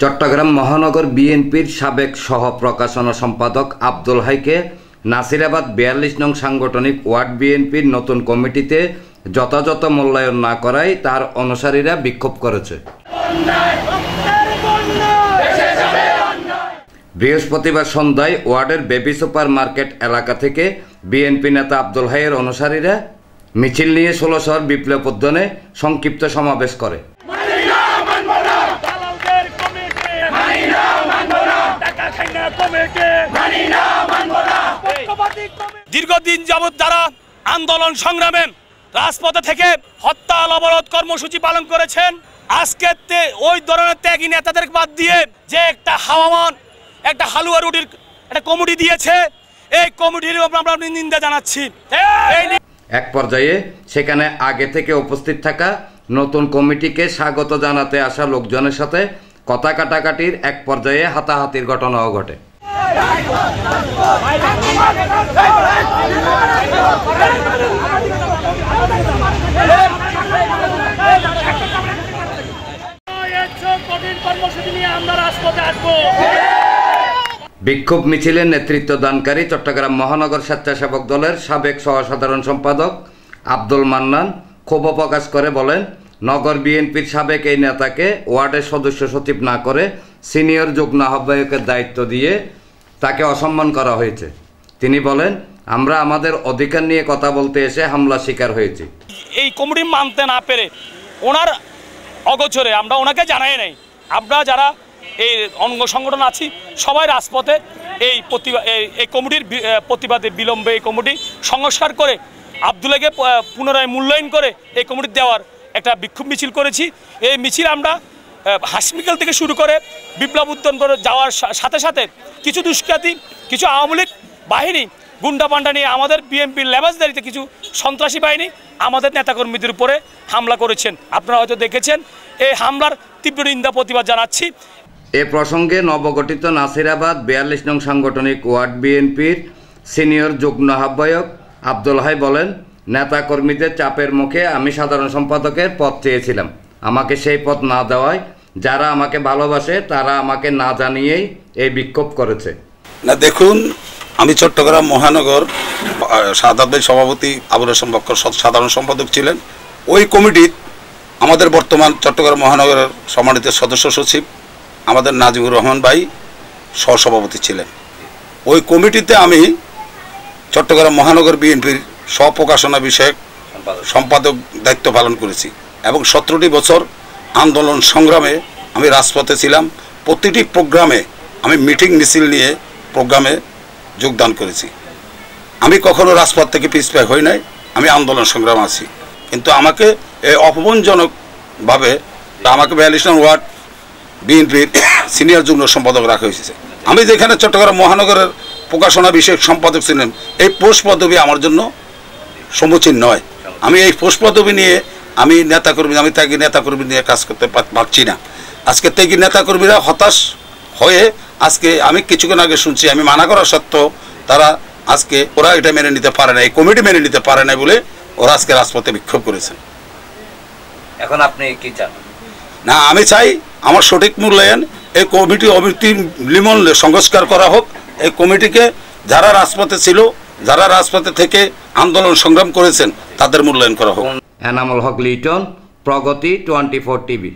চট্টগ্রাম মহানগর বিএনপির সাবেক সহ প্রকাশনা সম্পাদক আব্দুল হাইকে নাসিরাবাদ ৪২ নং সাংগঠনিক ওয়ার্ড বিএনপির নতুন কমিটিতে যথাযথ মূল্যায়ন না করায় তার অনুসারীরা বিক্ষোভ করেছে। বৃহস্পতিবার সন্ধ্যায় ওয়ার্ডের বেবি সুপার মার্কেট এলাকা থেকে বিএনপি নেতা আব্দুল হাইয়ের অনুসারীরা মিছিল নিয়ে ১৬ শহর বিপ্লব উদ্যানে সংক্ষিপ্ত সমাবেশ করে। দীর্ঘদিন যাবৎ যারা আন্দোলন সংগ্রামে রাজপথে থেকে হত্যা অবরোধ কর্মসূচি পালন করেছেন, আজকে ওই ধরনের ত্যাগী নেতাদের বাদ দিয়ে যে একটা হালুয়া রুটির একটা কমিটি দিয়েছে, এই কমিটির আমরা নিন্দা জানাচ্ছি। এক পর্যায়ে সেখানে আগে থেকে উপস্থিত থাকা নতুন কমিটিকে স্বাগত জানাতে আসা লোকজনের সাথে কথা কাটাকাটির এক পর্যায়ে হাতাহাতির ঘটনাও ঘটে। বিক্ষোভ মিছিলের নেতৃত্ব দানকারী চট্টগ্রাম মহানগর স্বেচ্ছাসেবক দলের সাবেক সহসাধারণ সম্পাদক আব্দুল মান্নান ক্ষোভ প্রকাশ করে বলেন, নগর বিএনপির সাবেক এই নেতাকে ওয়ার্ডের সদস্য সচিব না করে সিনিয়র যুগ্ম আহ্বায়কের দায়িত্ব দিয়ে তাকে অসম্মান করা হয়েছে। তিনি বলেন, আমরা আমাদের অধিকার নিয়ে কথা বলতে এসে হামলা শিকার হয়েছি। এই কমিটি মানতে না পেরে ওনার অগোচরে আমরা ওনাকে জানাই নাই। আমরা যারা এই অঙ্গ সংগঠন আছি সবাই রাজপথে এই কমিটির প্রতিবাদে বিলম্বে এই কমিটি সংস্কার করে আব্দুলকে পুনরায় মূল্যায়ন করে এই কমিটি দেওয়ার একটা বিক্ষোভ মিছিল করেছি। এই মিছিল আমরা হাসমিকাল থেকে শুরু করে বিপ্লব উদ্যান করে যাওয়ার সাথে সাথে কিছু দুষ্কৃতী, কিছু আওয়ামী লীগ বাহিনী গুন্ডা পান্ডা নিয়ে আমাদের বিএনপির লেবাসদারিতে কিছু সন্ত্রাসী বাহিনী আমাদের নেতাকর্মীদের উপরে হামলা করেছেন। আপনারা হয়তো দেখেছেন। এই হামলার তীব্র নিন্দা প্রতিবাদ জানাচ্ছি। এ প্রসঙ্গে নবগঠিত নাসিরাবাদ ৪২ নং সাংগঠনিক ওয়ার্ড বিএনপির সিনিয়র যুগ্ম আহ্বায়ক আব্দুল হাই বলেন, নেতাকর্মীদের চাপের মুখে আমি সাধারণ সম্পাদকের পদ চেয়েছিলাম। আমাকে সেই পদ না দেওয়ায় যারা আমাকে ভালোবাসে তারা আমাকে না জানিয়েই এই বিক্ষোভ করেছে। না দেখুন, আমি চট্টগ্রাম মহানগর সাধারণ সভাপতি আবুল হাসেম বক্কর সাধারণ সম্পাদক ছিলেন। ওই কমিটির আমাদের বর্তমান চট্টগ্রাম মহানগরের সম্মানিত সদস্য সচিব আমাদের নাজিমুর রহমান ভাই সহসভাপতি ছিলেন। ওই কমিটিতে আমি চট্টগ্রাম মহানগর বিএনপির স্বপ্রকাশনা বিষয়ক সম্পাদক দায়িত্ব পালন করেছি এবং 17টি বছর আন্দোলন সংগ্রামে আমি রাজপথে ছিলাম। প্রতিটি প্রোগ্রামে আমি মিটিং মিছিল নিয়ে প্রোগ্রামে যোগদান করেছি। আমি কখনো রাজপথ থেকে পিছপা হই নাই, আমি আন্দোলন সংগ্রাম আছি। কিন্তু আমাকে এই অপমানজনকভাবে আমাকে ৪২ নং ওয়ার্ড বিএনপির সিনিয়র যুগ্ম সম্পাদক রাখা হয়েছে। আমি যেখানে চট্টগ্রাম মহানগরের প্রকাশনা বিষয়ক সম্পাদক ছিলেন, এই পোস্ট পদবি আমার জন্য সমীচীন নয়। আমি এই পোস্ট পদবি নিয়ে আমি ত্যাগী নেতাকর্মী নিয়ে কাজ করতে পারছি না। আজকে ত্যাগী নেতাকর্মীরা হতাশ হয়ে আজকে আমি কিছুক্ষণ আগে শুনছি, আমি মানা করা সত্ত্বেও তারা আজকে ওরা এটা মেনে নিতে পারে না, এই কমিটি মেনে নিতে পারে না বলে ওরা আজকে রাজপথে বিক্ষোভ করেছে। এখন আপনি কি চান? না, আমি চাই আমার সঠিক মূল্যায়ন, এই কমিটি অবর্তীমূল্যে সংস্কার করা হোক। এই কমিটিকে যারা রাজপথে ছিল, যারা রাজপথে থেকে আন্দোলন সংগ্রাম করেছেন তাদের মূল্যায়ন করা হোক। এনামুল হক লিটন, প্রগতি 24 টিভি।